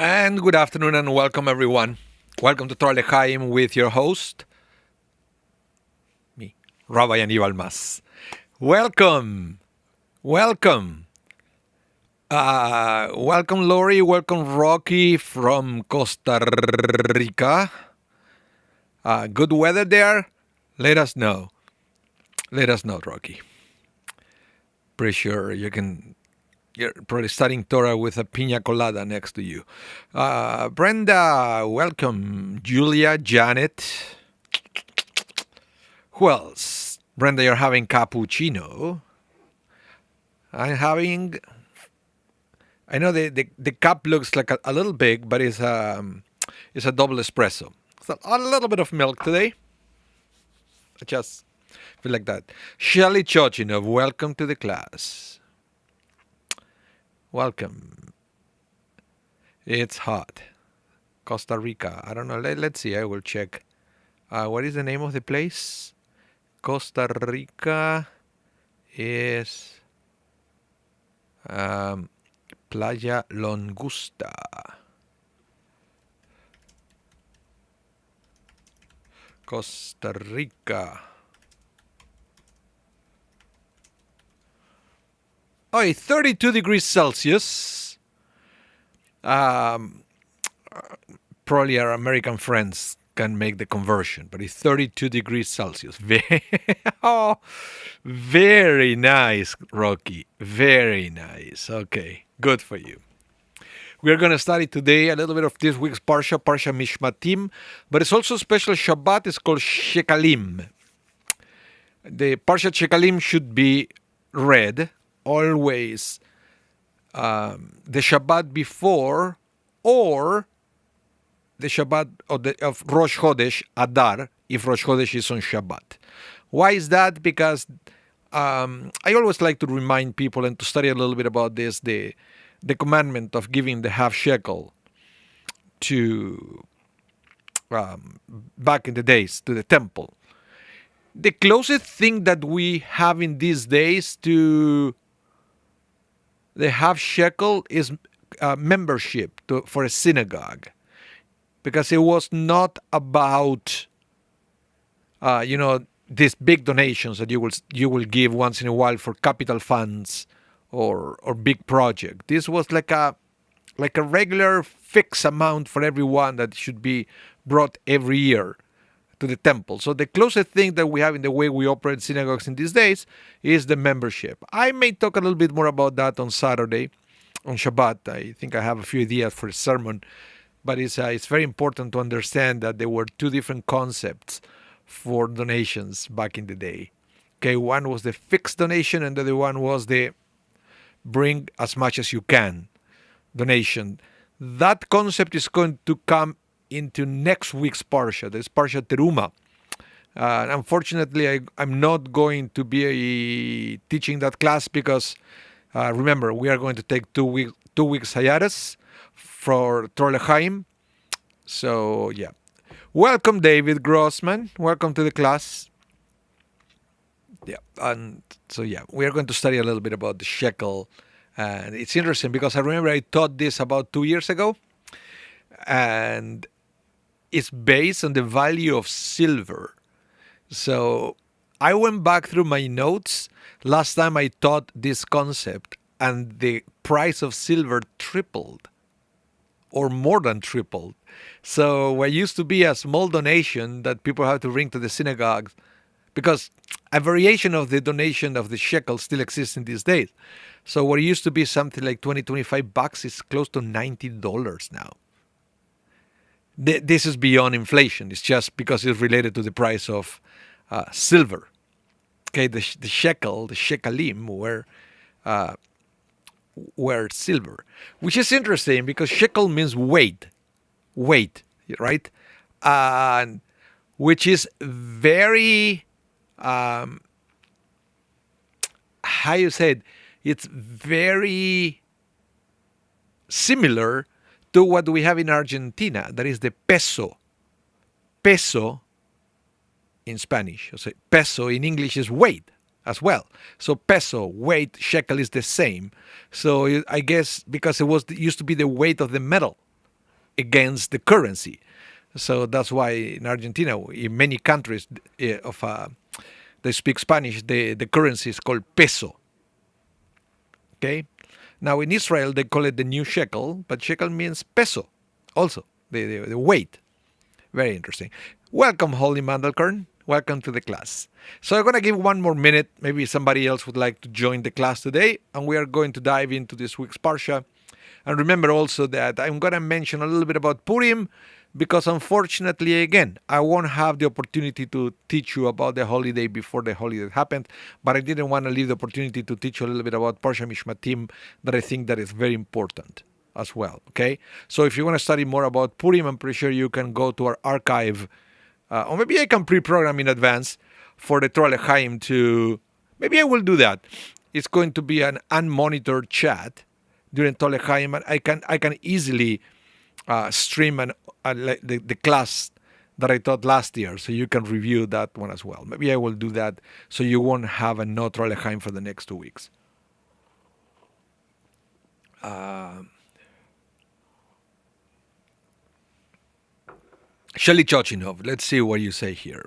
And good afternoon and welcome everyone. Welcome to Torah L'chaim with your host, me, Rabbi Anibal. Welcome, welcome, welcome Lori, welcome Rocky from Costa Rica. Good weather there? Let us know. Let us know, Rocky. Pretty sure you're probably studying Torah with a piña colada next to you. Brenda, welcome. Julia, Janet. Who else? Brenda, you're having cappuccino. I'm having... I know the cup looks like a little big, but it's a double espresso. So a little bit of milk today. I just feel like that. Shelly Chochinov, welcome to the class. Welcome. It's hot. Costa Rica. I don't know. Let's see. I will check. What is the name of the place? Costa Rica is Playa Longusta. Costa Rica. Oh, 32 degrees Celsius. Probably our American friends can make the conversion, but it's 32 degrees Celsius. Oh, very nice, Rocky. Very nice. Okay, good for you. We're going to study today a little bit of this week's Parsha Mishpatim, but it's also a special Shabbat. It's called Shekalim. The Parsha Shekalim should be read always the Shabbat before or the Shabbat of Rosh Chodesh Adar, if Rosh Chodesh is on Shabbat. Why is that? Because I always like to remind people and to study a little bit about this, the commandment of giving the half shekel to back in the days to the temple. The closest thing that we have in these days to the half shekel is membership for a synagogue, because it was not about these big donations that you will give once in a while for capital funds or big project. This was like a regular fixed amount for everyone that should be brought every year to the temple. So the closest thing that we have in the way we operate synagogues in these days is the membership. I may talk a little bit more about that on Saturday, on Shabbat. I think I have a few ideas for a sermon, but it's very important to understand that there were two different concepts for donations back in the day. Okay, one was the fixed donation, and the other one was the bring as much as you can donation. That concept is going to come into next week's Parsha. There's Parsha Teruma. Unfortunately, I'm not going to be teaching that class because, remember, we are going to take 2 weeks hiatus for Torah L'chaim. So, yeah. Welcome, David Grossman. Welcome to the class. Yeah, and so, yeah, we are going to study a little bit about the shekel. And it's interesting because I remember I taught this about 2 years ago. And it's based on the value of silver. So I went back through my notes last time I taught this concept, and the price of silver tripled or more than tripled. So what used to be a small donation that people have to bring to the synagogue, because a variation of the donation of the shekel still exists in these days. So what used to be something like $20-25 is close to $90 now. This is beyond inflation. It's just because it's related to the price of silver. Okay, the shekel, the shekalim were silver, which is interesting because shekel means weight, right? And which is very, how you say it? It's very similar to what we have in Argentina, that is the peso. Peso in Spanish, so peso in English is weight as well. So peso, weight, shekel is the same. So I guess because it used to be the weight of the metal, against the currency. So that's why in Argentina, in many countries they speak Spanish, the currency is called peso. Okay. Now in Israel they call it the new shekel, but shekel means peso, also the weight. Very interesting. Welcome, Holly Mandelkorn. Welcome to the class. So I'm going to give one more minute. Maybe somebody else would like to join the class today, and we are going to dive into this week's Parsha. And remember also that I'm going to mention a little bit about Purim, because unfortunately, again, I won't have the opportunity to teach you about the holiday before the holiday happened, but I didn't want to leave the opportunity to teach you a little bit about Parsha Mishpatim, that I think that is very important as well, okay? So if you want to study more about Purim, I'm pretty sure you can go to our archive, or maybe I can pre-program in advance for the Torah L'Chaim to, maybe I will do that. It's going to be an unmonitored chat during Torah L'Chaim, and I can easily stream the class that I taught last year, so you can review that one as well. Maybe I will do that so you won't have a no Torah L'Chaim for the next 2 weeks. Shelly Chochinov, let's see what you say here.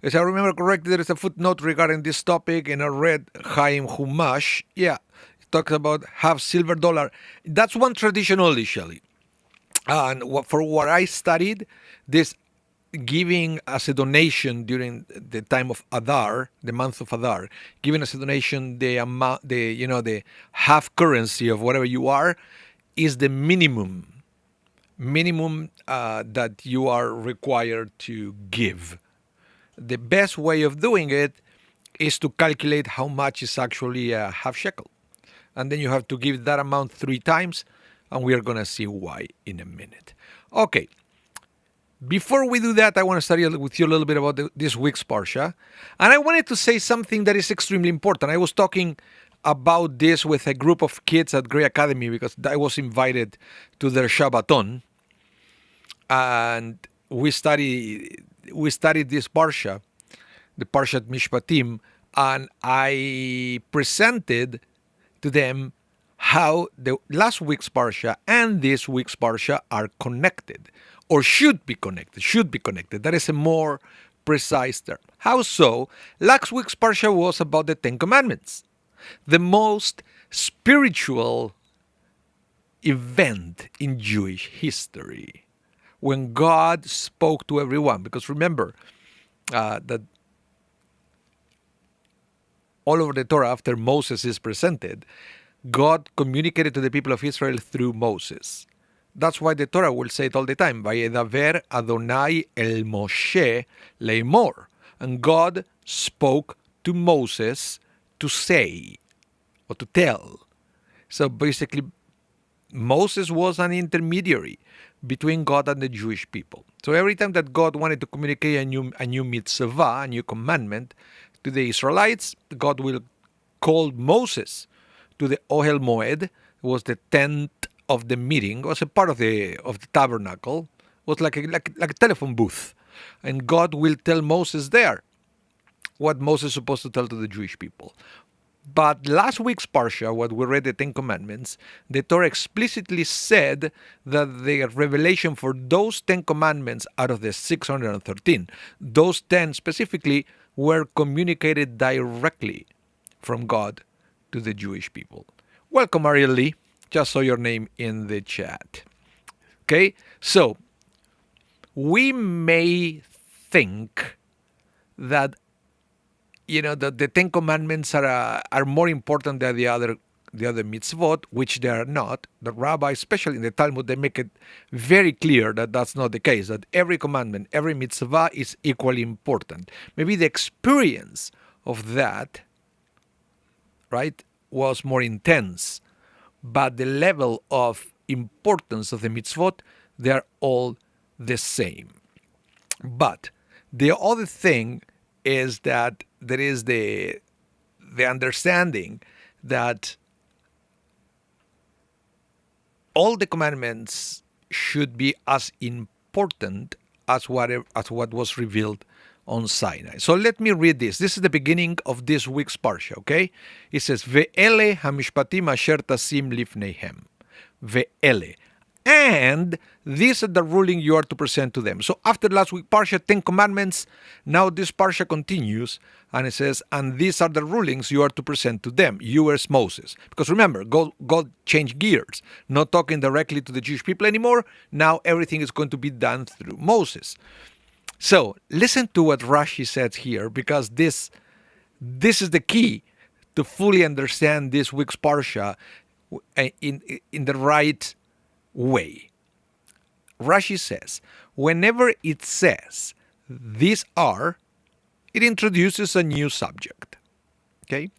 If I remember correctly, there is a footnote regarding this topic in a Red Chaim Chumash. Yeah, it talks about half silver dollar. That's one tradition only, Shelly. And for what I studied, this giving as a donation during the time of Adar, the month of Adar, giving as a donation the amount, the half currency of whatever you are, is the minimum that you are required to give. The best way of doing it is to calculate how much is actually a half shekel. And then you have to give that amount 3 times, and we are going to see why in a minute. Okay. Before we do that, I want to study with you a little bit about this week's Parsha. And I wanted to say something that is extremely important. I was talking about this with a group of kids at Gray Academy because I was invited to their Shabbaton. And we studied this Parsha, the Parshat Mishpatim, and I presented to them how the last week's Parsha and this week's Parsha are connected, or should be connected. That is a more precise term. How so? Last week's Parsha was about the 10 Commandments, the most spiritual event in Jewish history, when God spoke to everyone. Because remember that all over the Torah, after Moses is presented, God communicated to the people of Israel through Moses. That's why the Torah will say it all the time, Vayedaber Adonai el Moshe leimor. And God spoke to Moses to say, or to tell. So basically, Moses was an intermediary between God and the Jewish people. So every time that God wanted to communicate a new mitzvah, a new commandment to the Israelites, God will call Moses to the Ohel Moed. It was the tent of the meeting. It was a part of the tabernacle. It was like a telephone booth. And God will tell Moses there what Moses is supposed to tell to the Jewish people. But last week's Parsha, what we read, the 10 Commandments, the Torah explicitly said that the revelation for those 10 commandments out of the 613, those 10 specifically, were communicated directly from God to the Jewish people. Welcome, Ariel Lee. Just saw your name in the chat. Okay, so we may think that the 10 Commandments are more important than the other mitzvot, which they are not. The rabbis, especially in the Talmud, they make it very clear that that's not the case, that every commandment, every mitzvah is equally important. Maybe the experience of that, right, was more intense, but the level of importance of the mitzvot, they are all the same. But the other thing is that there is the understanding that all the commandments should be as important as what was revealed on Sinai. So let me read this. This is the beginning of this week's Parsha, okay? It says, Ve'ele hamishpatim asher tasim lifneihem. Ve'ele. and these are the ruling you are to present to them. So after last week Parsha, 10 commandments, now this Parsha continues, and it says, and these are the rulings you are to present to them, you as Moses. Because remember, God changed gears, not talking directly to the Jewish people anymore. Now everything is going to be done through Moses. So listen to what Rashi says here, because this is the key to fully understand this week's Parsha in the right way. Rashi says, whenever it says these are, it introduces a new subject. Okay?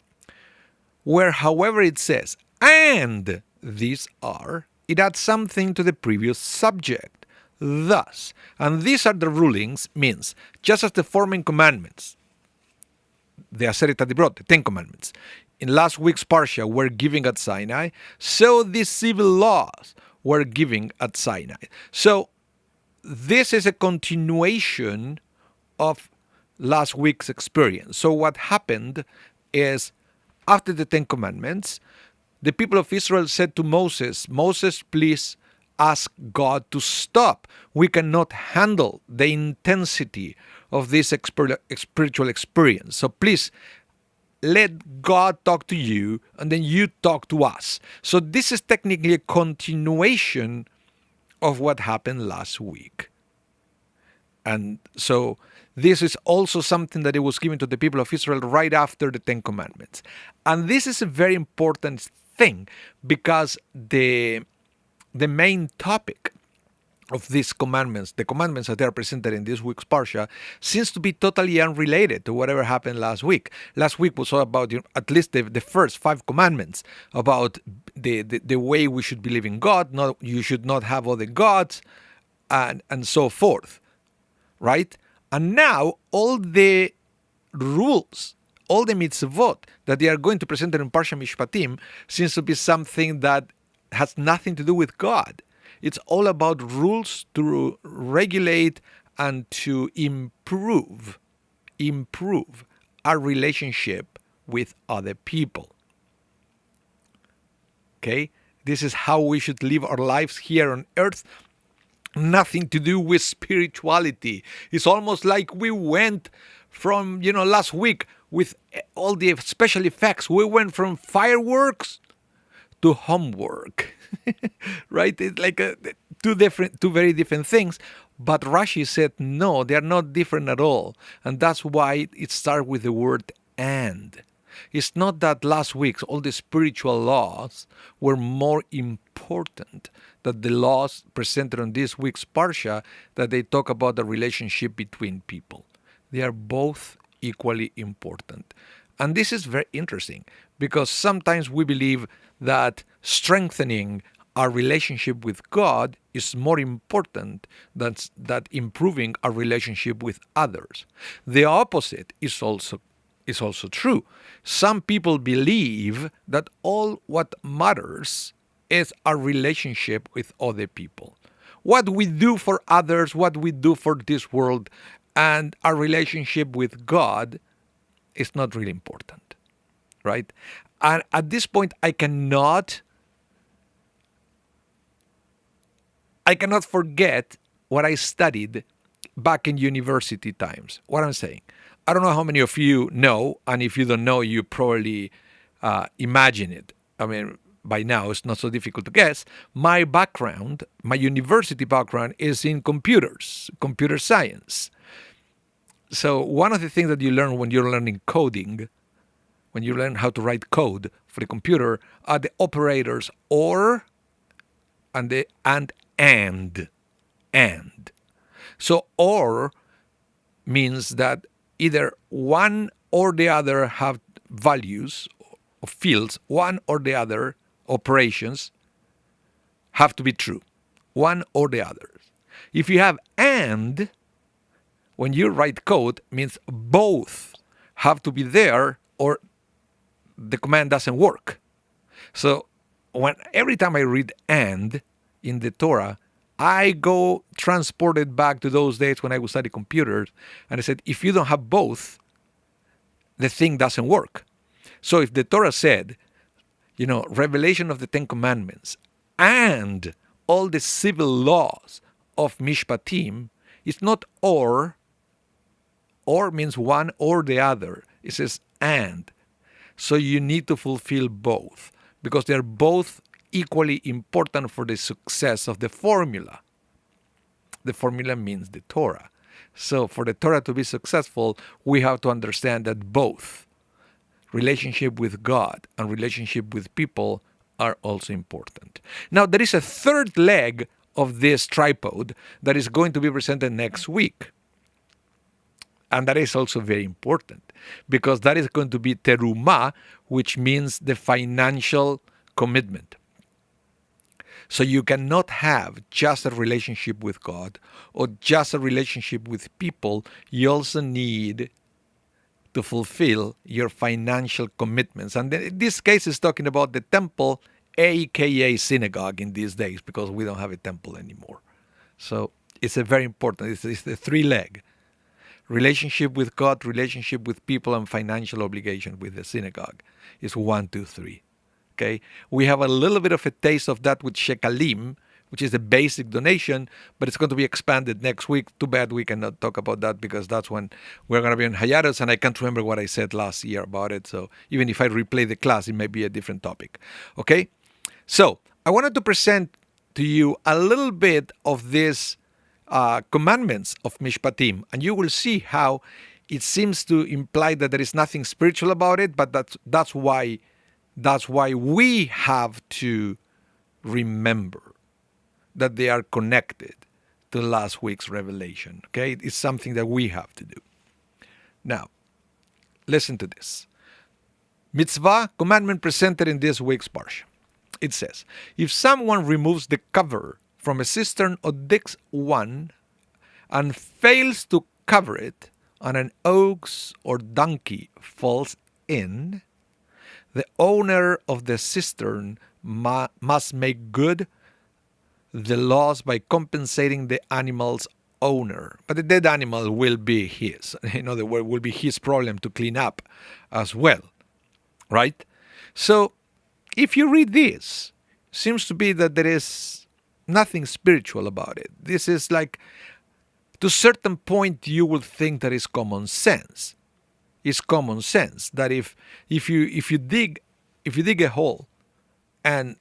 Where, however, it says and these are, it adds something to the previous subject. Thus, and these are the rulings, means just as the four main commandments, the Aseret HaDibrot, the 10 commandments, in last week's Parsha were given at Sinai, so these civil laws were given at Sinai. So this is a continuation of last week's experience. So what happened is, after the 10 commandments, the people of Israel said to Moses, Moses, please ask God to stop. We cannot handle the intensity of this spiritual experience. So please, let God talk to you, and then you talk to us. So this is technically a continuation of what happened last week. And so this is also something that it was given to the people of Israel right after the 10 commandments. And this is a very important thing, because the main topic of these commandments, the commandments that are presented in this week's Parsha, seems to be totally unrelated to whatever happened last week. Last week was all about, at least the first 5 commandments, about the way we should believe in God, you should not have other gods, and so forth, right? And now all the rules, all the mitzvot that they are going to present in Parsha Mishpatim seems to be something that has nothing to do with God. It's all about rules to regulate and to improve our relationship with other people. Okay? This is how we should live our lives here on earth. Nothing to do with spirituality. It's almost like we went from, last week with all the special effects. We went from fireworks to homework. Right? It's like two very different things. But Rashi said, no, they are not different at all. And that's why it starts with the word and. It's not that last week's all the spiritual laws were more important than the laws presented on this week's Parsha, that they talk about the relationship between people. They are both equally important. And this is very interesting, because sometimes we believe that strengthening our relationship with God is more important than that improving our relationship with others. The opposite is also true. Some people believe that all what matters is our relationship with other people. What we do for others, what we do for this world, and our relationship with God is not really important, right? And at this point, I cannot forget what I studied back in university times. What I'm saying, I don't know how many of you know, and if you don't know, you probably imagine it. I mean, by now it's not so difficult to guess. My background, my university background, is in computer science. So one of the things that you learn when you're learning coding, when you learn how to write code for the computer, are the operators or and the and. So or means that either one or the other have values or fields, one or the other operations have to be true, one or the other. If you have and, when you write code, means both have to be there or the command doesn't work. So every time I read and in the Torah, I go transported back to those days when I would study computers, and I said, if you don't have both, the thing doesn't work. So if the Torah said, revelation of the 10 commandments and all the civil laws of Mishpatim, it's not or means one or the other. It says and. So you need to fulfill both because they're both equally important for the success of the formula. The formula means the Torah. So for the Torah to be successful, we have to understand that both relationship with God and relationship with people are also important. Now, there is a third leg of this tripod that is going to be presented next week. And that is also very important because that is going to be terumah, which means the financial commitment. So you cannot have just a relationship with God or just a relationship with people. You also need to fulfill your financial commitments. And in this case, is talking about the temple, aka synagogue in these days, because we don't have a temple anymore. So it's a very important, it's the three leg. Relationship with God, relationship with people, and financial obligation with the synagogue is 1, 2, 3. Okay, we have a little bit of a taste of that with shekalim, which is the basic donation, but it's going to be expanded next week. Too bad we cannot talk about that because that's when we're going to be in hiatus, and I can't remember what I said last year about it. So even if I replay the class, it may be a different topic. Okay, so I wanted to present to you a little bit of these commandments of Mishpatim, and you will see how it seems to imply that there is nothing spiritual about it, but that's why we have to remember that they are connected to last week's revelation. Okay, it's something that we have to do. Now, listen to this. Mitzvah, commandment presented in this week's parsha. It says, if someone removes the cover from a cistern or digs one and fails to cover it, and an ox or donkey falls in, the owner of the cistern must make good the loss by compensating the animal's owner. But the dead animal will be his. In other words, will be his problem to clean up as well. Right? So, if you read this, seems to be that there is nothing spiritual about it. This is like, to a certain point, you will think that it's common sense. It's common sense that if you dig a hole and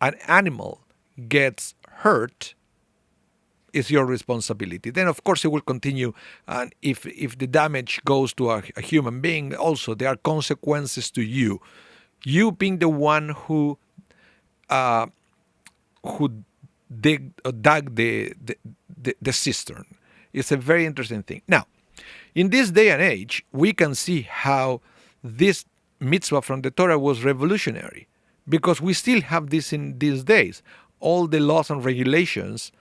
an animal gets hurt, it's your responsibility. Then of course it will continue, and if the damage goes to a human being, also there are consequences to you. You being the one who dug the cistern. It's a very interesting thing. Now, in this day and age, we can see how this mitzvah from the Torah was revolutionary, because we still have this in these days. All the laws and regulations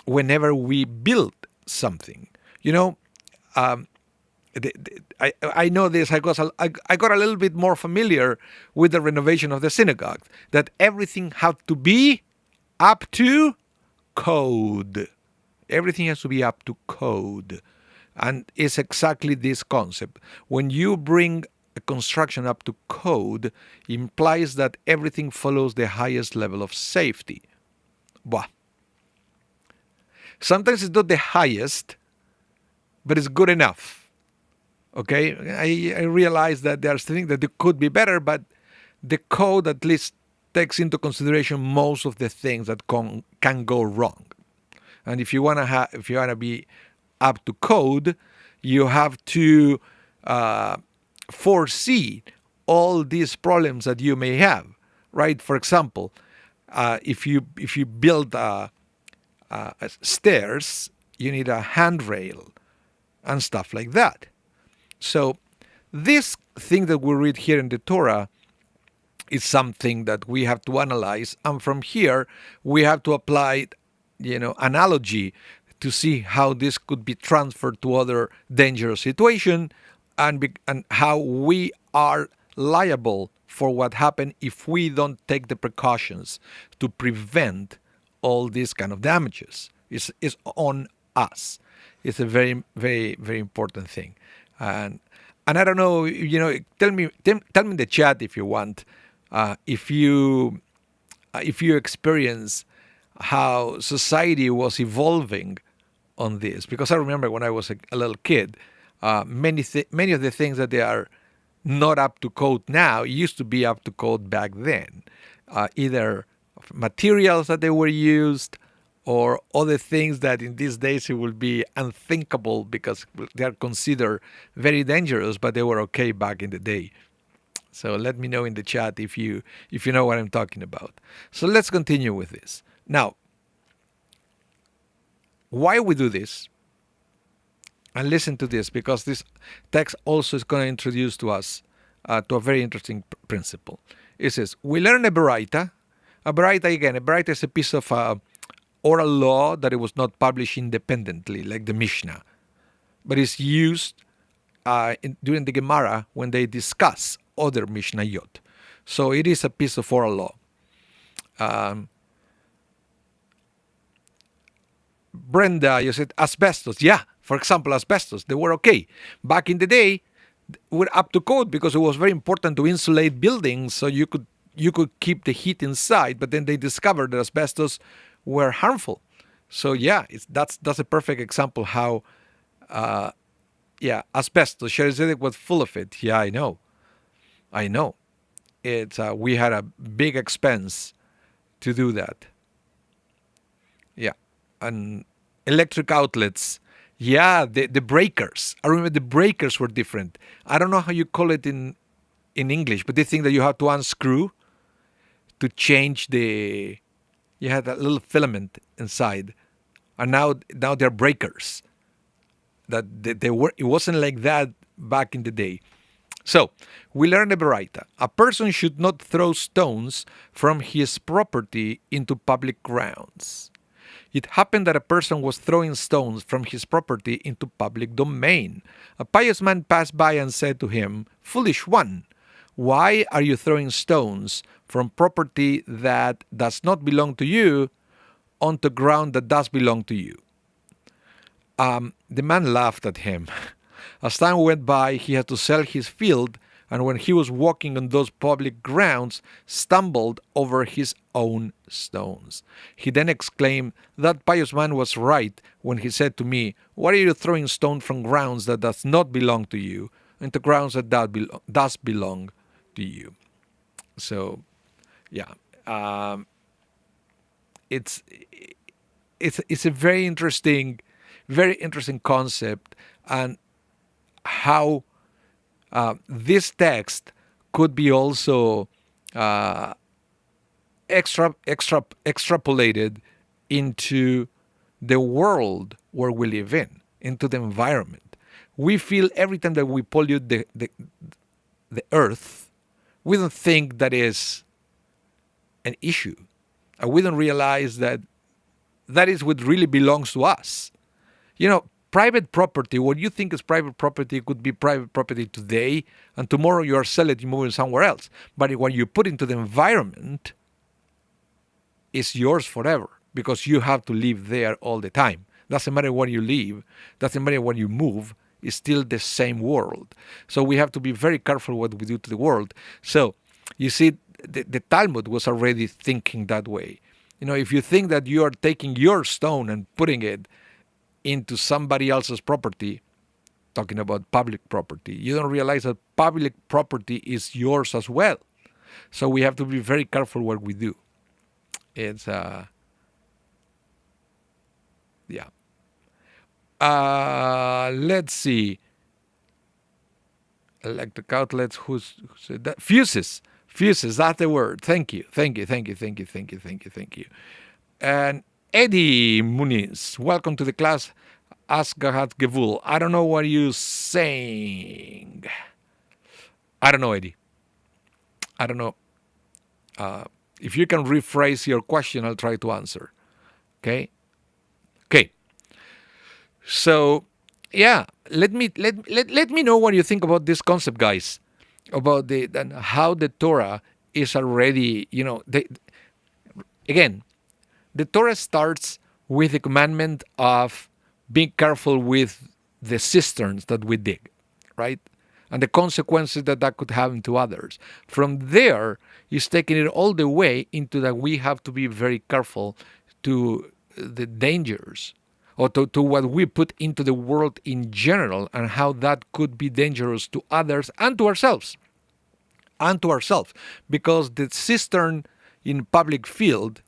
whenever we build something. You know, I know this. I got a little bit more familiar with the renovation of the synagogue, that everything had to be up to code. Everything has to be up to code. And it's exactly this concept. When you bring a construction up to code, implies that everything follows the highest level of safety. Bah. Sometimes it's not the highest, but it's good enough. Okay? I realize that there are things that could be better, but the code at least takes into consideration most of the things that can go wrong. And if you wanna be up to code, you have to foresee all these problems that you may have, right? For example, if you build stairs, you need a handrail and stuff like that. So this thing that we read here in the Torah is something that we have to analyze, and from here we have to apply, analogy to see how this could be transferred to other dangerous situations, and how we are liable for what happened if we don't take the precautions to prevent all these kind of damages. It's on us. It's a very, very, very important thing. And I don't know, tell me in the chat if you want, if you experience how society was evolving on this. Because I remember when I was a little kid, many of the things that they are not up to code now used to be up to code back then. Either materials that they were used or other things that in these days it will be unthinkable because they are considered very dangerous, but they were okay back in the day. So let me know in the chat if you know what I'm talking about. So let's continue with this. Now, why we do this? And listen to this, because this text also is going to introduce to us to a very interesting principle. It says, we learn a baraita. A baraita is a piece of oral law that it was not published independently, like the Mishnah, but is used during the Gemara when they discuss other Mishnayot. So it is a piece of oral law. Brenda, you said asbestos. Yeah, for example, asbestos, they were okay. Back in the day, we're up to code because it was very important to insulate buildings so you could keep the heat inside, but then they discovered that asbestos were harmful. So yeah, that's a perfect example how asbestos, Sherizedek was full of it. Yeah, I know. It's we had a big expense to do that. Yeah. And electric outlets. Yeah, the breakers. I remember the breakers were different. I don't know how you call it in English, but they think that you have to unscrew to change you had that little filament inside. And now they're breakers. That they were. It wasn't like that back in the day. So, we learn a baraita. A person should not throw stones from his property into public grounds. It happened that a person was throwing stones from his property into public domain. A pious man passed by and said to him, "Foolish one, why are you throwing stones from property that does not belong to you onto ground that does belong to you?" The man laughed at him. As time went by, he had to sell his field, and when he was walking on those public grounds, stumbled over his own stones. He then exclaimed, "That pious man was right when he said to me, 'Why are you throwing stone from grounds that does not belong to you into grounds that does belong to you?'" So, yeah, it's a very interesting concept, and how this text could be also extrapolated into the world where we live in, into the environment. We feel every time that we pollute the earth, we don't think that is an issue. And we don't realize that is what really belongs to us. Private property, what you think is private property could be private property today, and tomorrow you are selling it, you move it somewhere else. But when you put into the environment, it's yours forever because you have to live there all the time. Doesn't matter when you leave, doesn't matter when you move, it's still the same world. So we have to be very careful what we do to the world. So you see, the Talmud was already thinking that way. If you think that you are taking your stone and putting it into somebody else's property, talking about public property, you don't realize that public property is yours as well. So we have to be very careful what we do. It's let's see. Electric outlets, who said that? Fuses, that's the word. Thank you. And Eddie Muniz, welcome to the class. Asgahat Gevul. I don't know what you're saying. I don't know, Eddie. I don't know. If you can rephrase your question, I'll try to answer. Okay. So, yeah, let me know what you think about this concept, guys. About how the Torah is already, again, the Torah starts with the commandment of being careful with the cisterns that we dig, right? And the consequences that could have to others. From there, he's taking it all the way into that we have to be very careful to the dangers or to what we put into the world in general and how that could be dangerous to others and to ourselves. Because the cistern in public field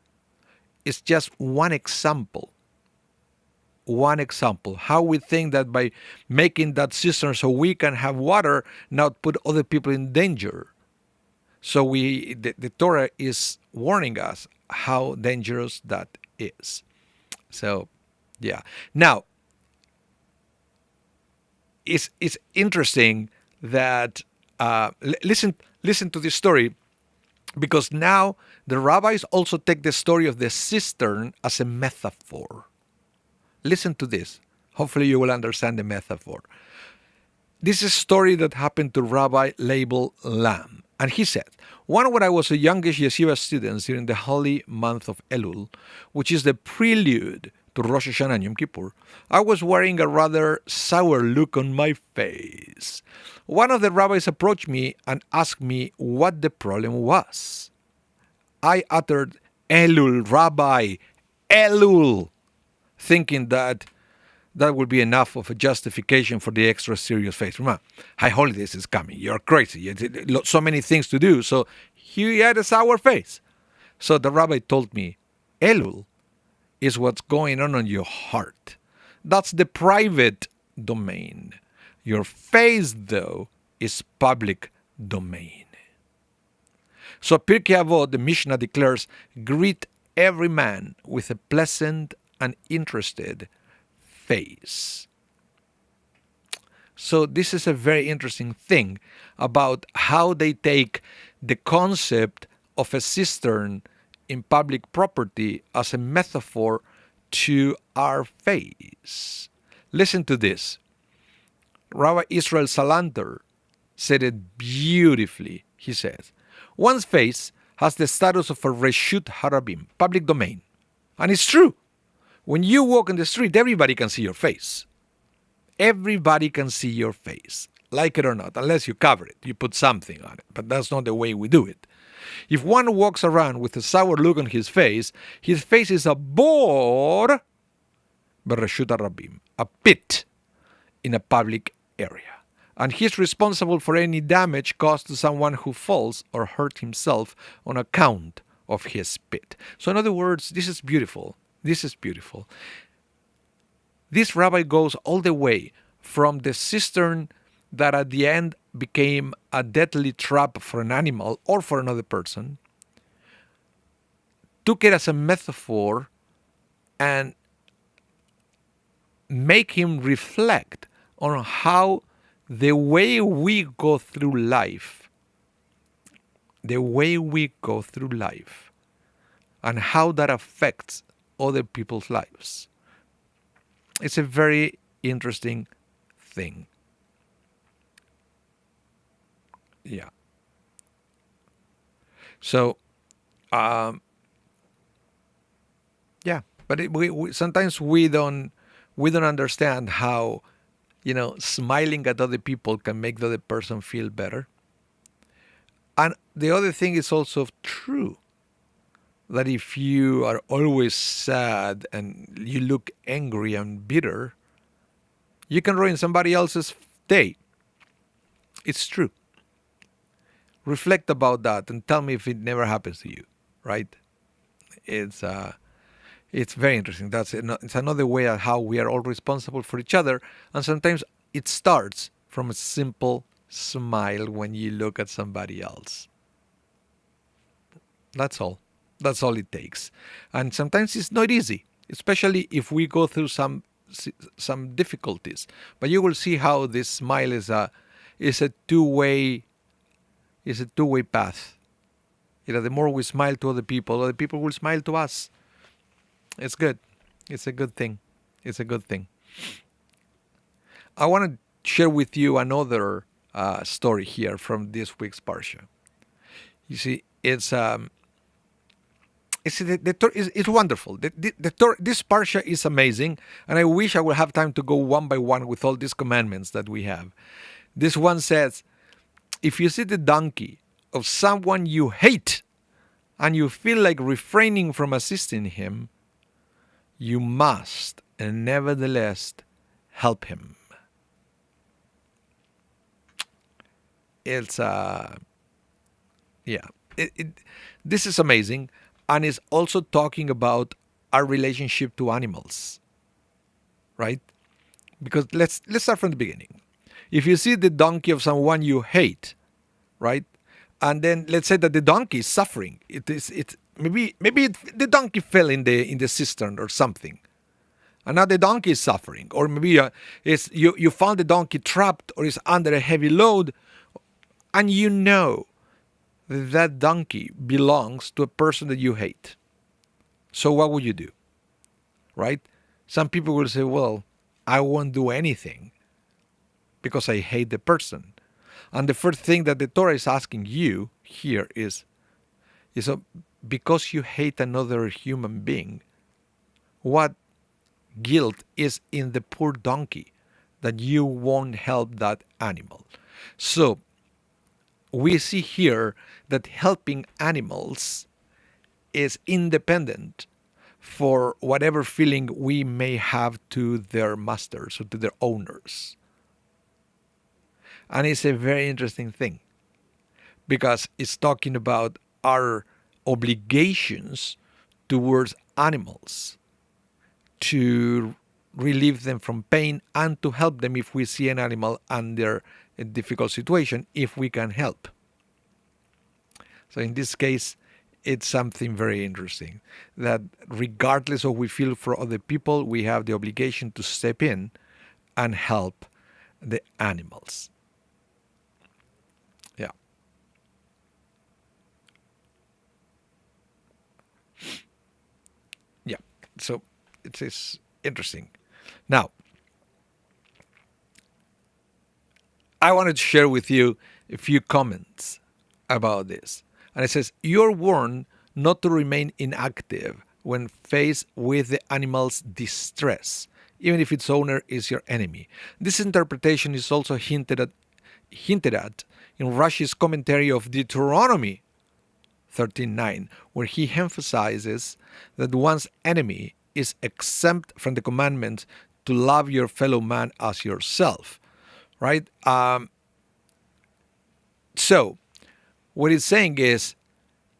is just one example. How we think that by making that cistern so we can have water, now put other people in danger. So the Torah is warning us how dangerous that is. So, yeah. Now, it's interesting that listen to this story, because now the rabbis also take the story of the cistern as a metaphor. Listen to this. Hopefully you will understand the metaphor. This is a story that happened to Rabbi Anibal Lamb. And he said, when I was a youngish yeshiva student during the holy month of Elul, which is the prelude to Rosh Hashanah and Yom Kippur, I was wearing a rather sour look on my face. One of the rabbis approached me and asked me what the problem was. I uttered, Elul, Rabbi, Elul, thinking that would be enough of a justification for the extra serious face. Remember, high holidays is coming. You're crazy. So many things to do. So he had a sour face. So the rabbi told me, Elul is what's going on your heart. That's the private domain. Your face, though, is public domain. So Pirkei Avot, the Mishnah declares, greet every man with a pleasant and interested face. So this is a very interesting thing about how they take the concept of a cistern in public property as a metaphor to our face. Listen to this. Rabbi Israel Salanter said it beautifully. He says, one's face has the status of a reshut harabim, public domain. And it's true. When you walk in the street, everybody can see your face. Everybody can see your face, like it or not, unless you cover it, you put something on it. But that's not the way we do it. If one walks around with a sour look on his face is a bor, bereshut harabim, a pit in a public area. And he's responsible for any damage caused to someone who falls or hurt himself on account of his pit. So in other words, this is beautiful. This is beautiful. This rabbi goes all the way from the cistern that at the end became a deadly trap for an animal or for another person, took it as a metaphor and make him reflect on how the way we go through life, and how that affects other people's lives. It's a very interesting thing. Yeah. So, yeah, but we sometimes we don't understand how, smiling at other people can make the other person feel better. And the other thing is also true, that if you are always sad and you look angry and bitter, you can ruin somebody else's day. It's true. Reflect about that and tell me if it never happens to you, right? It's very interesting. It's another way of how we are all responsible for each other, and sometimes it starts from a simple smile when you look at somebody else. That's all. That's all it takes. And sometimes it's not easy, especially if we go through some difficulties. But you will see how this smile is a two-way path. The more we smile to other people will smile to us. It's good. It's a good thing. It's a good thing. I want to share with you another story here from this week's Parsha. You see, it's wonderful. This Parsha is amazing, and I wish I would have time to go one by one with all these commandments that we have. This one says, if you see the donkey of someone you hate and you feel like refraining from assisting him, you must and nevertheless help him. It's yeah. This is amazing, and it's also talking about our relationship to animals, right? Because let's start from the beginning. If you see the donkey of someone you hate, right, and then let's say that the donkey is suffering, the donkey fell in the cistern or something, and now the donkey is suffering, or maybe it's you found the donkey trapped or is under a heavy load, and you know that donkey belongs to a person that you hate. So what would you do? Right? Some people will say, well, I won't do anything because I hate the person. And the first thing that the Torah is asking you here is because you hate another human being, what guilt is in the poor donkey that you won't help that animal? So we see here that helping animals is independent for whatever feeling we may have to their masters or to their owners. And it's a very interesting thing because it's talking about our obligations towards animals to relieve them from pain and to help them if we see an animal under a difficult situation, if we can help. So in this case, it's something very interesting that regardless of what we feel for other people, we have the obligation to step in and help the animals. Yeah. Yeah. So it is interesting. Now, I wanted to share with you a few comments about this. And it says, you're warned not to remain inactive when faced with the animal's distress, even if its owner is your enemy. This interpretation is also hinted at in Rashi's commentary of Deuteronomy 13:9, where he emphasizes that one's enemy is exempt from the commandment to love your fellow man as yourself. Right? So, what it's saying is,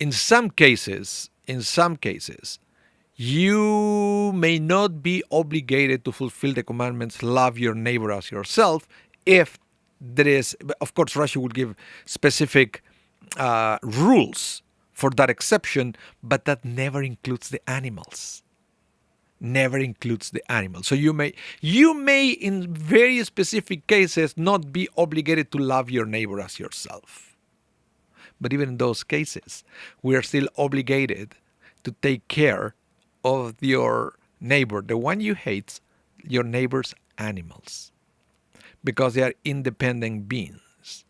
in some cases, you may not be obligated to fulfill the commandments, love your neighbor as yourself, if there is, of course, Rashi will give specific rules for that exception, but that never includes the animals. Never includes the animals. So you may, in very specific cases, not be obligated to love your neighbor as yourself. But even in those cases, we are still obligated to take care of your neighbor, the one you hate, your neighbor's animals, because they are independent beings.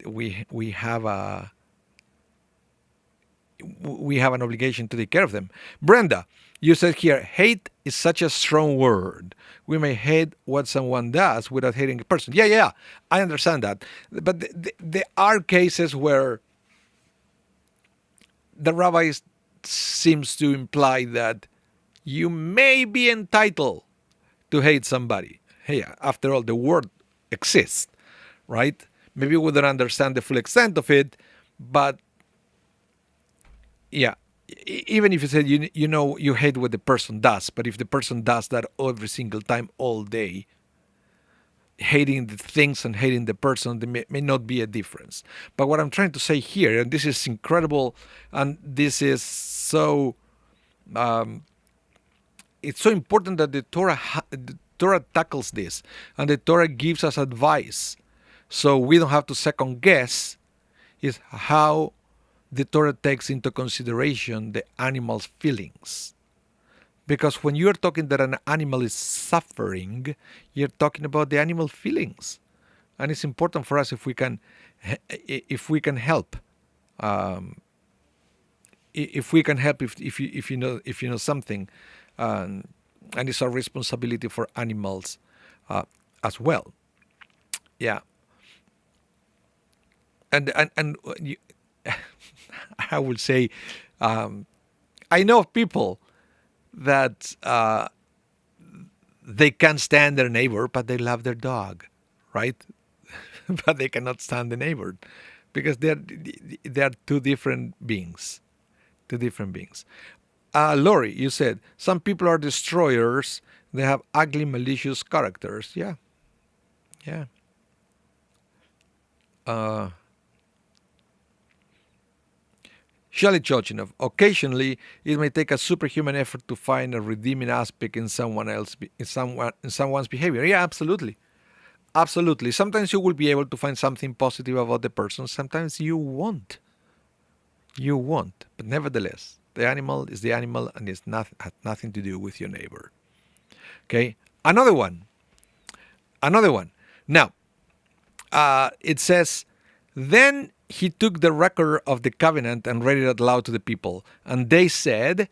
We have an obligation to take care of them. Brenda, you said here, hate is such a strong word. We may hate what someone does without hating a person. Yeah, I understand that. But there are cases where the rabbi seems to imply that you may be entitled to hate somebody. Hey, after all, the word exists, right? Maybe we don't understand the full extent of it, but yeah, even if you said you hate what the person does, but if the person does that every single time, all day, hating the things and hating the person, there may not be a difference. But what I'm trying to say here, and this is incredible, and this is so, it's so important that the Torah tackles this, and the Torah gives us advice, so we don't have to second guess, is how the Torah takes into consideration the animal's feelings. Because when you're talking that an animal is suffering, you're talking about the animal feelings. And it's important for us if we can help. If you know something, and it's our responsibility for animals as well. Yeah. And I would say, I know of people that they can't stand their neighbor, but they love their dog, right? But they cannot stand the neighbor because they're two different beings. Two different beings. Lori, you said some people are destroyers. They have ugly, malicious characters. Yeah, yeah. Shelley Chochinov, occasionally it may take a superhuman effort to find a redeeming aspect in someone's behavior. Yeah, absolutely. Absolutely. Sometimes you will be able to find something positive about the person. Sometimes you won't. You won't. But nevertheless, the animal is the animal and it's not has nothing to do with your neighbor. Okay? Another one. Now, it says, then he took the record of the covenant and read it aloud to the people. And they said,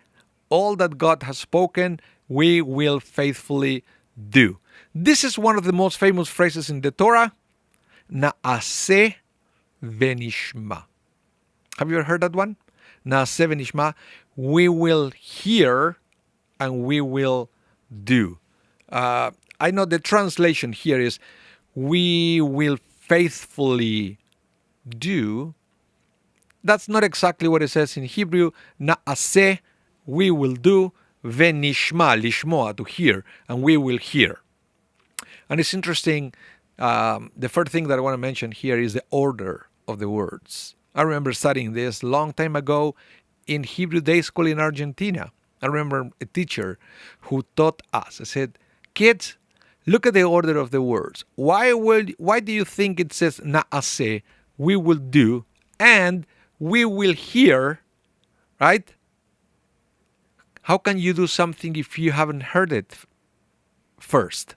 all that God has spoken, we will faithfully do. This is one of the most famous phrases in the Torah. Na'aseh v'nishma. Have you ever heard that one? Na'aseh v'nishma. We will hear and we will do. I know the translation here is we will faithfully do. That's not exactly what it says in Hebrew. Na'aseh, we will do. V'nishma, lishmoa, to hear, and we will hear. And it's interesting, the first thing that I want to mention here is the order of the words. I remember studying this a long time ago in Hebrew day school in Argentina. I remember a teacher who taught us. I said, kids, look at the order of the words. Why do you think it says na'aseh, we will do, and we will hear, right? How can you do something if you haven't heard it first?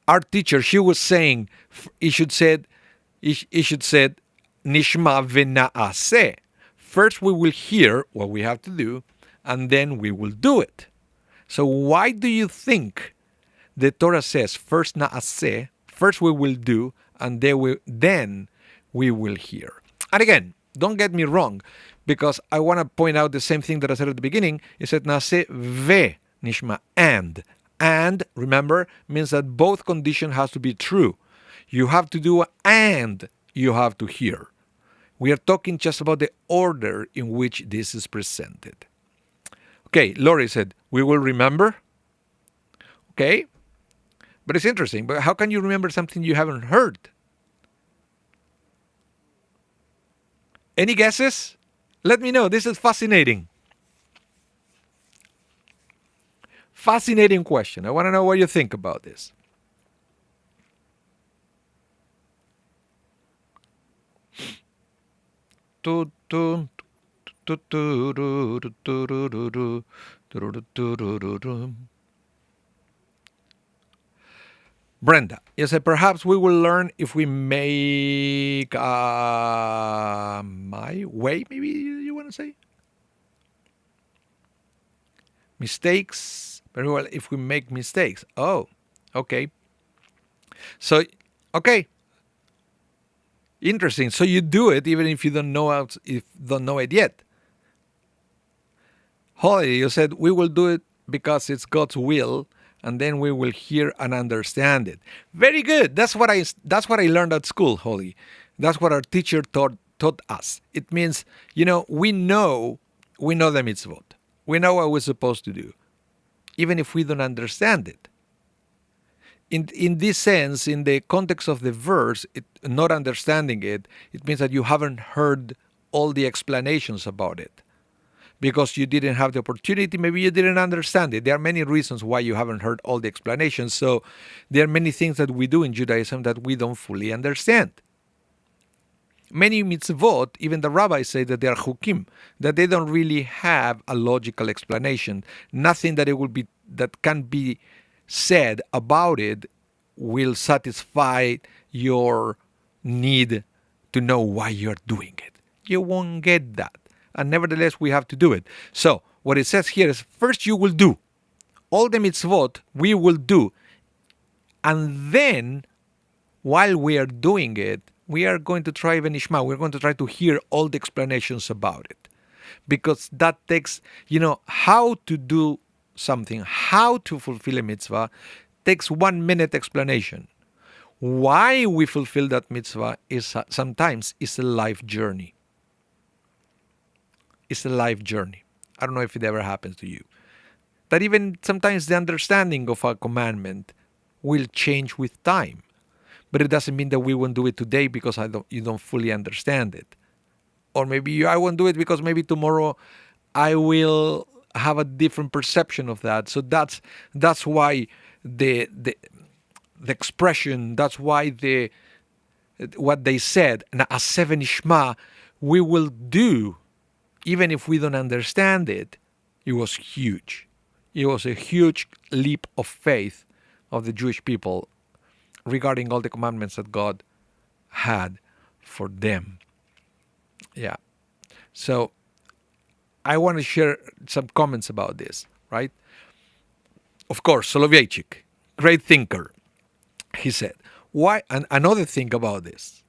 Our teacher, she was saying, it should said nishma v'na'aseh. First we will hear what we have to do, and then we will do it. So why do you think the Torah says first na'aseh, first we will do, and then we will hear? And again, don't get me wrong, because I want to point out the same thing that I said at the beginning. It said na'aseh v'nishma, and, remember, means that both conditions has to be true. You have to do and you have to hear. We are talking just about the order in which this is presented. Okay, Lori said, we will remember. Okay, but it's interesting. But how can you remember something you haven't heard? Any guesses? Let me know. This is fascinating. Fascinating question. I want to know what you think about this. Brenda, you said perhaps we will learn if we make my way, maybe you want to say? Mistakes. Very well, if we make mistakes. Oh, okay. So, okay. Interesting. So you do it even if you don't know it yet. Holly, you said we will do it because it's God's will, and then we will hear and understand it. Very good. That's what I learned at school, Holly. That's what our teacher taught us. It means, we know the mitzvot. We know what we're supposed to do, even if we don't understand it. In this sense, in the context of the verse, not understanding it means that you haven't heard all the explanations about it. Because you didn't have the opportunity, maybe you didn't understand it. There are many reasons why you haven't heard all the explanations. So there are many things that we do in Judaism that we don't fully understand. Many mitzvot, even the rabbis say that they are chukim, that they don't really have a logical explanation. Nothing that can be said about it will satisfy your need to know why you're doing it. You won't get that. And nevertheless, we have to do it. So what it says here is, first you will do. All the mitzvot we will do. And then, while we are doing it, we are going to try v'nishma. We're going to try to hear all the explanations about it. because that takes, how to do something, how to fulfill a mitzvah, takes 1 minute explanation. Why we fulfill that mitzvah is sometimes is a life journey. It's a life journey. I don't know if it ever happens to you. That even sometimes the understanding of a commandment will change with time. But it doesn't mean that we won't do it today because you don't fully understand it. Or maybe I won't do it because maybe tomorrow I will have a different perception of that. So that's why the expression, that's why what they said, Na'aseh v'nishma, we will do, even if we don't understand it. It was huge. It was a huge leap of faith of the Jewish people regarding all the commandments that God had for them. Yeah. So I want to share some comments about this, right? Of course, Soloveitchik, great thinker. He said, why? And another thing about this,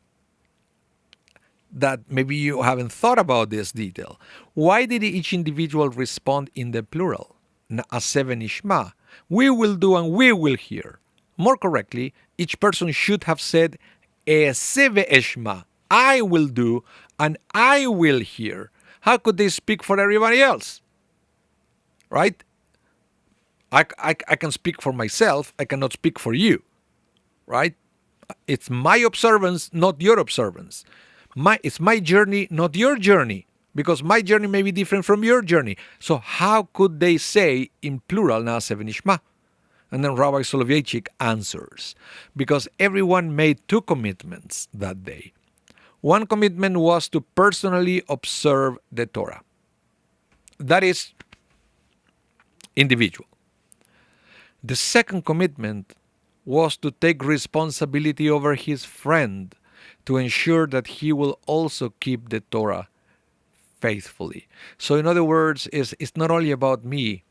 that maybe you haven't thought about this detail. Why did each individual respond in the plural? Na'aseh v'nishma. We will do and we will hear. More correctly, each person should have said, E'aseh ve'eshma. I will do and I will hear. How could they speak for everybody else? Right? I can speak for myself. I cannot speak for you. Right? It's my observance, not your observance. It's my journey, not your journey. Because my journey may be different from your journey. So how could they say in plural, Na'aseh v'nishma? And then Rabbi Soloveitchik answers, because everyone made 2 commitments that day. One commitment was to personally observe the Torah. That is individual. The second commitment was to take responsibility over his friend to ensure that he will also keep the Torah faithfully. So in other words, it's not only about me.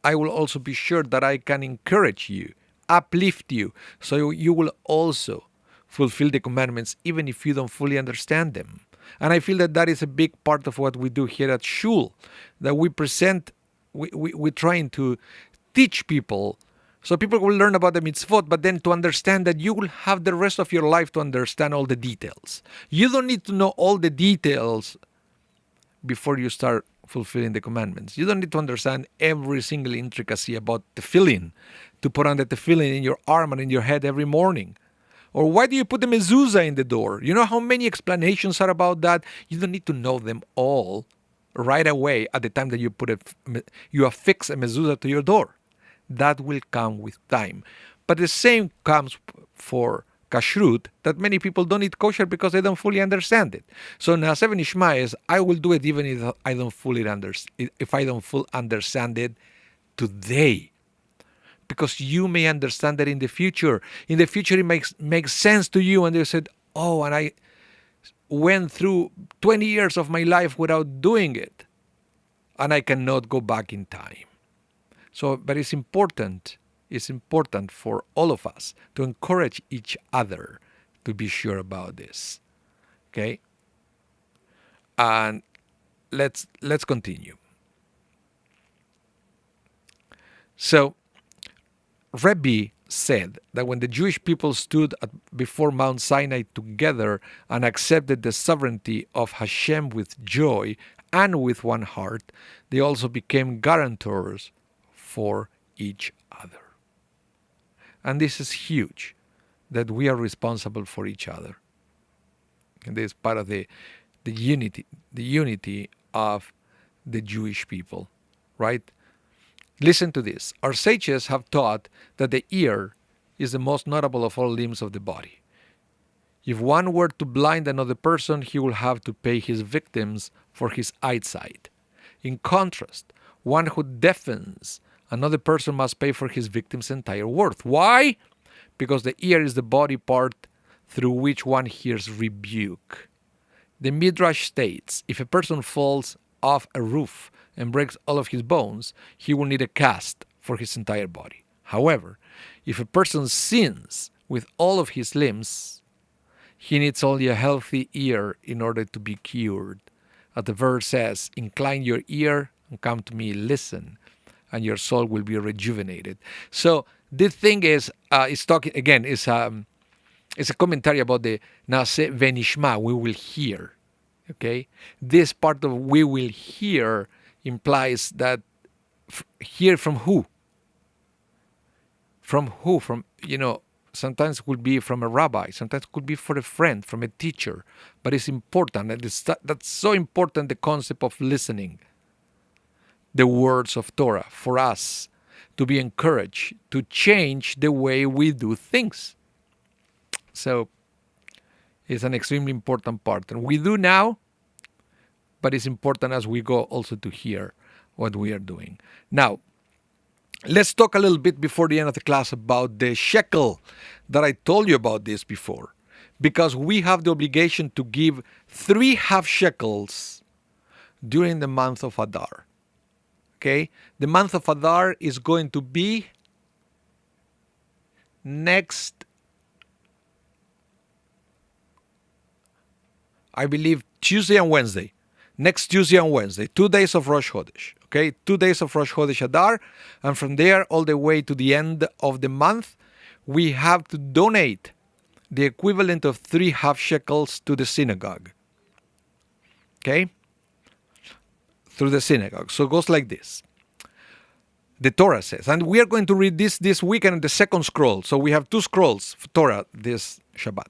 I will also be sure that I can encourage you, uplift you, so you will also fulfill the commandments even if you don't fully understand them. And I feel that is a big part of what we do here at Shul, that we're trying to teach people, so people will learn about the mitzvot, but then to understand that you will have the rest of your life to understand all the details. You don't need to know all the details before you start fulfilling the commandments. You don't need to understand every single intricacy about tefillin, to put on the tefillin in your arm and in your head every morning. Or why do you put the mezuzah in the door? You know how many explanations are about that? You don't need to know them all right away at the time that you affix a mezuzah to your door. That will come with time. But the same comes for kashrut, that many people don't eat kosher because they don't fully understand it. So Na'aseh v'nishma is, I will do it even if I don't fully understand it today. Because you may understand that in the future. In the future it makes sense to you, and you said, oh, and I went through 20 years of my life without doing it, and I cannot go back in time. So, but it's important for all of us to encourage each other to be sure about this. Okay? And let's continue. So, Rebbe said that when the Jewish people stood before Mount Sinai together and accepted the sovereignty of Hashem with joy and with one heart, they also became guarantors for each other. And this is huge, that we are responsible for each other. And this is part of the unity of the Jewish people, right? Listen to this. Our sages have taught that the ear is the most notable of all limbs of the body. If one were to blind another person, he will have to pay his victims for his eyesight. In contrast, one who deafens another person must pay for his victim's entire worth. Why? Because the ear is the body part through which one hears rebuke. The Midrash states, if a person falls off a roof and breaks all of his bones, he will need a cast for his entire body. However, if a person sins with all of his limbs, he needs only a healthy ear in order to be cured. as the verse says, incline your ear and come to me, listen, and your soul will be rejuvenated. So this thing is talking again. It's a commentary about the Nase Venishma. We will hear. Okay, this part of we will hear implies that hear from who? From who? From sometimes it could be from a rabbi, sometimes it could be for a friend, from a teacher. But it's important, and that's so important, the concept of listening the words of Torah for us to be encouraged to change the way we do things. So it's an extremely important part. And we do now, but it's important as we go also to hear what we are doing. Now, let's talk a little bit before the end of the class about the shekel that I told you about this before. Because we have the obligation to give 3 half shekels during the month of Adar. Okay? The month of Adar is going to be next, I believe, Tuesday and Wednesday. Next Tuesday and Wednesday. 2 days of Rosh Chodesh. Okay? 2 days of Rosh Chodesh Adar. And from there all the way to the end of the month, we have to donate the equivalent of 3 half shekels to the synagogue. Okay? Through the synagogue. So it goes like this. The Torah says, and we are going to read this weekend in the second scroll. So we have 2 scrolls for Torah this Shabbat.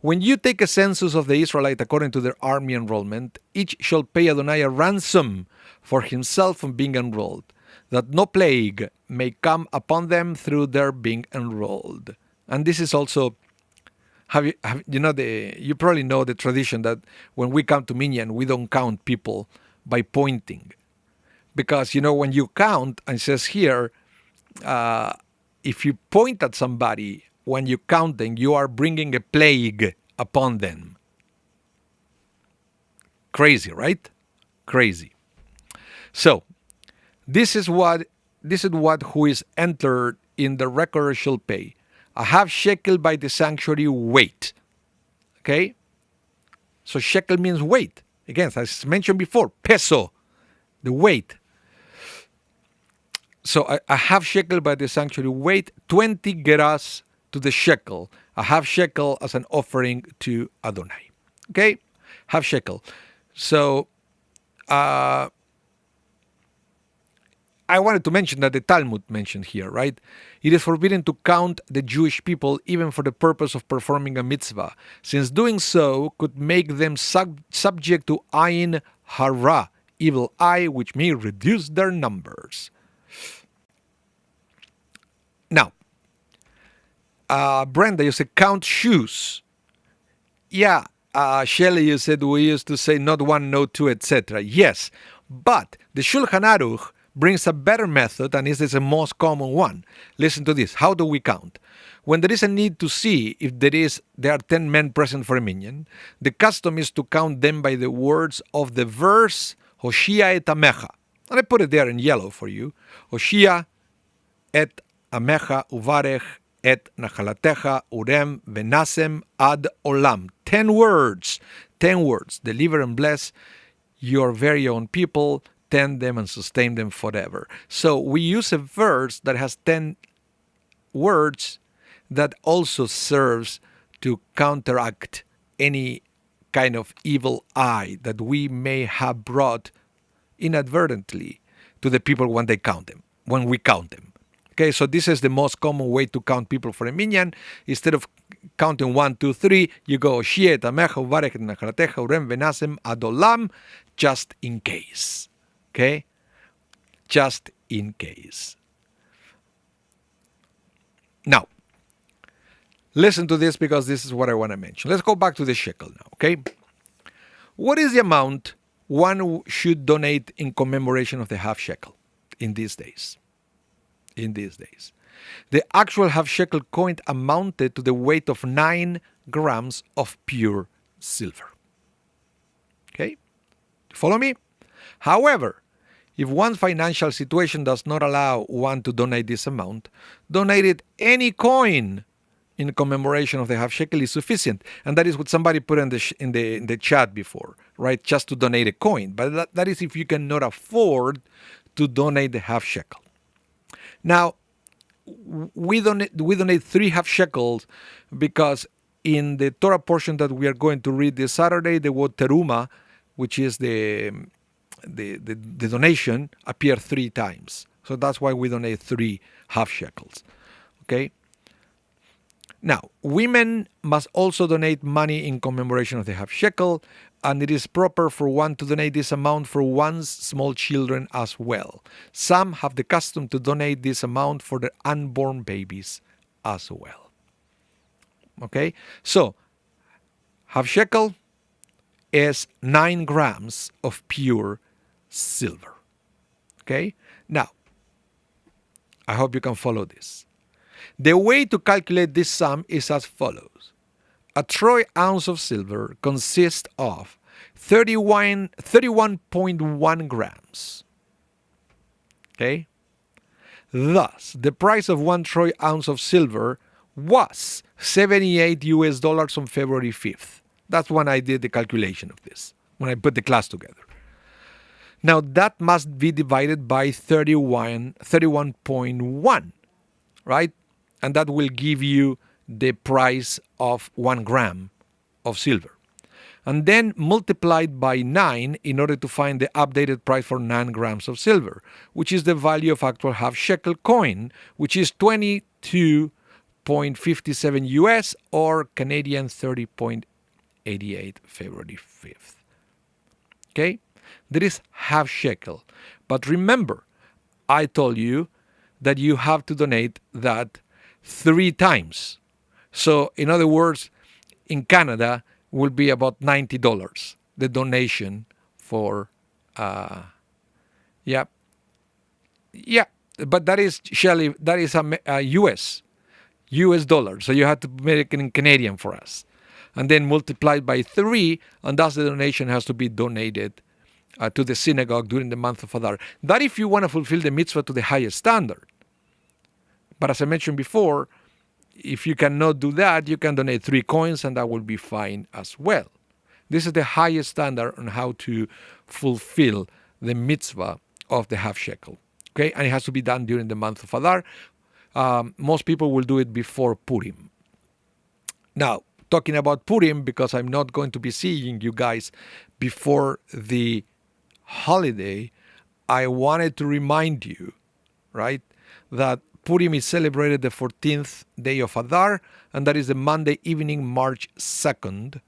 When you take a census of the Israelite according to their army enrollment, each shall pay Adonai a ransom for himself from being enrolled, that no plague may come upon them through their being enrolled. And this is also, you probably know the tradition that when we come to Minyan, we don't count people by pointing. Because, when you count, and it says here, if you point at somebody when you counting, you are bringing a plague upon them. Crazy, right? Crazy. So, this is what who is entered in the record shall pay. A half shekel by the sanctuary weight. Okay? So shekel means weight. Again, as mentioned before, peso, the weight. So a half shekel by the sanctuary weight, 20 gerahs to the shekel, a half shekel as an offering to Adonai. Okay? Half shekel. So I wanted to mention that the Talmud mentioned here, right? It is forbidden to count the Jewish people even for the purpose of performing a mitzvah, since doing so could make them subject to ayin hara, evil eye, which may reduce their numbers. Now, Brenda, you said count shoes. Yeah, Shelley, you said we used to say not 1, no 2, etc. Yes, but the Shulchan Aruch brings a better method, and this is the most common one. Listen to this. How do we count? When there is a need to see if there are 10 men present for a minyan, the custom is to count them by the words of the verse, Hoshia et Amecha. And I put it there in yellow for you. Hoshia et Amecha uvarech et nachalatecha urem venasem ad olam. 10 words. 10 words. Deliver and bless your very own people, tend them and sustain them forever. So we use a verse that has 10 words that also serves to counteract any kind of evil eye that we may have brought inadvertently to the people when we count them. Okay, so this is the most common way to count people for a minyan. Instead of counting 1, 2, 3, you go Shiet, Amecha, Uvarech, Nachalatecha, Urem, Venasem, Adolam, just in case. Okay? Just in case. Now, listen to this because this is what I want to mention. Let's go back to the shekel now, okay? What is the amount one should donate in commemoration of the half shekel in these days? The actual half shekel coin amounted to the weight of 9 grams of pure silver. Okay? Follow me? However, if one's financial situation does not allow one to donate this amount, donate any coin in commemoration of the half shekel is sufficient. And that is what somebody put in the chat before, right? Just to donate a coin. But that is if you cannot afford to donate the half shekel. Now, we donate 3 half shekels because in the Torah portion that we are going to read this Saturday, the word teruma, which is the donation, appear 3 times. So that's why we donate 3 half shekels. Okay? Now, women must also donate money in commemoration of the half shekel, and it is proper for one to donate this amount for one's small children as well. Some have the custom to donate this amount for their unborn babies as well. Okay? So, half shekel is 9 grams of pure silver. Okay? Now, I hope you can follow this. The way to calculate this sum is as follows. A troy ounce of silver consists of 31.1 grams. Okay? Thus, the price of 1 troy ounce of silver was $78 on February 5th. That's when I did the calculation of this, when I put the class together. Now, that must be divided by 31.1, right? And that will give you the price of 1 gram of silver. And then multiplied by 9 in order to find the updated price for 9 grams of silver, which is the value of actual half shekel coin, which is 22.57 US or Canadian 30.88 February 5th. Okay? That is half shekel. But remember, I told you that you have to donate that 3 times. So, in other words, in Canada, will be about $90, the donation for, but that is, Shelley, that is a US dollar. So you have to make it in Canadian for us. And then multiplied by 3, and thus the donation has to be donated to the synagogue during the month of Adar. That if you want to fulfill the mitzvah to the highest standard. But as I mentioned before, if you cannot do that, you can donate 3 coins and that will be fine as well. This is the highest standard on how to fulfill the mitzvah of the half shekel. Okay, and it has to be done during the month of Adar. Most people will do it before Purim. Now, talking about Purim, because I'm not going to be seeing you guys before the holiday, I wanted to remind you, right, that Purim is celebrated the 14th day of Adar, and that is the Monday evening, March 2nd,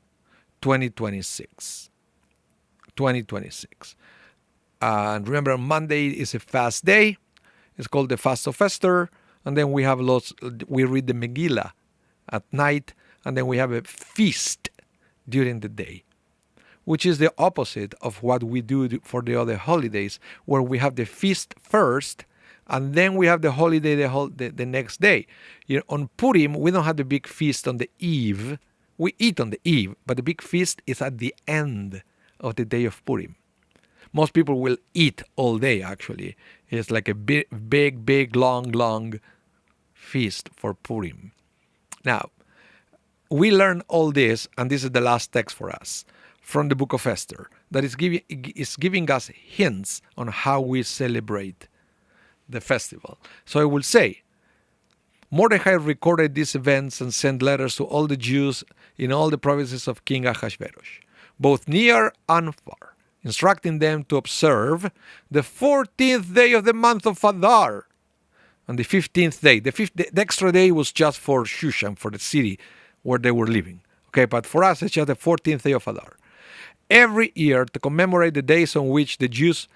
2026. And remember, Monday is a fast day. It's called the Fast of Esther. And then we read the Megillah at night, and then we have a feast during the day, which is the opposite of what we do for the other holidays, where we have the feast first, and then we have the holiday the next day. On Purim, we don't have the big feast on the eve. We eat on the eve, but the big feast is at the end of the day of Purim. Most people will eat all day, actually. It's like a big, long feast for Purim. Now, we learn all this, and this is the last text for us, from the book of Esther, that is giving us hints on how we celebrate the festival. So I will say, Mordecai recorded these events and sent letters to all the Jews in all the provinces of King Ahasuerus, both near and far, instructing them to observe the 14th day of the month of Adar and the 15th day. The extra day was just for Shushan, for the city where they were living. Okay, but for us, it's just the 14th day of Adar. Every year to commemorate the days on which the Jews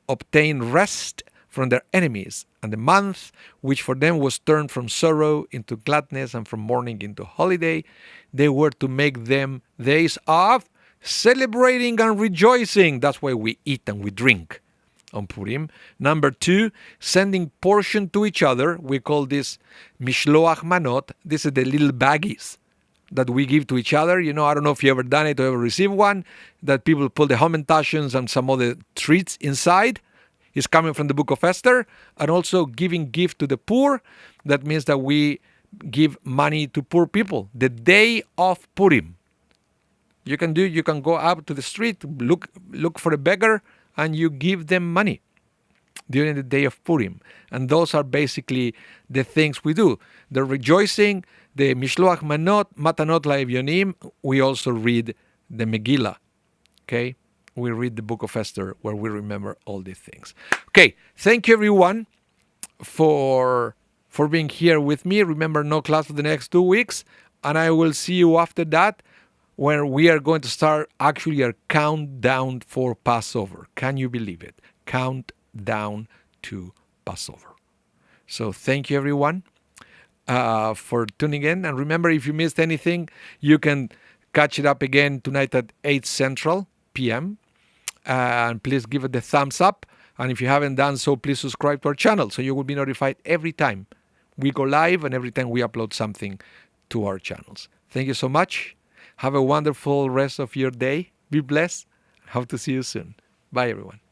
obtained rest from their enemies, and the month which for them was turned from sorrow into gladness and from mourning into holiday, they were to make them days of celebrating and rejoicing. That's why we eat and we drink on Purim. Number 2, sending portion to each other. We call this Mishloach Manot. This is the little baggies that we give to each other. I don't know if you ever done it or ever received one, that people put the hamantashen and some other treats inside. Is coming from the book of Esther. And also giving gift to the poor. That means that we give money to poor people. The day of Purim. You can go out to the street, look for a beggar, and you give them money during the day of Purim. And those are basically the things we do. The rejoicing, the Mishloach Matanot La'Evyonim. We also read the Megillah. Okay? We read the book of Esther, where we remember all these things. Okay, thank you everyone for being here with me. Remember, no class for the next 2 weeks, and I will see you after that, where we are going to start actually our countdown for Passover. Can you believe it? Countdown to Passover. So thank you everyone for tuning in. And remember, if you missed anything, you can catch it up again tonight at 8 Central p.m. And please give it the thumbs up. And if you haven't done so, please subscribe to our channel so you will be notified every time we go live and every time we upload something to our channels. Thank you so much. Have a wonderful rest of your day. Be blessed. Hope to see you soon. Bye, everyone.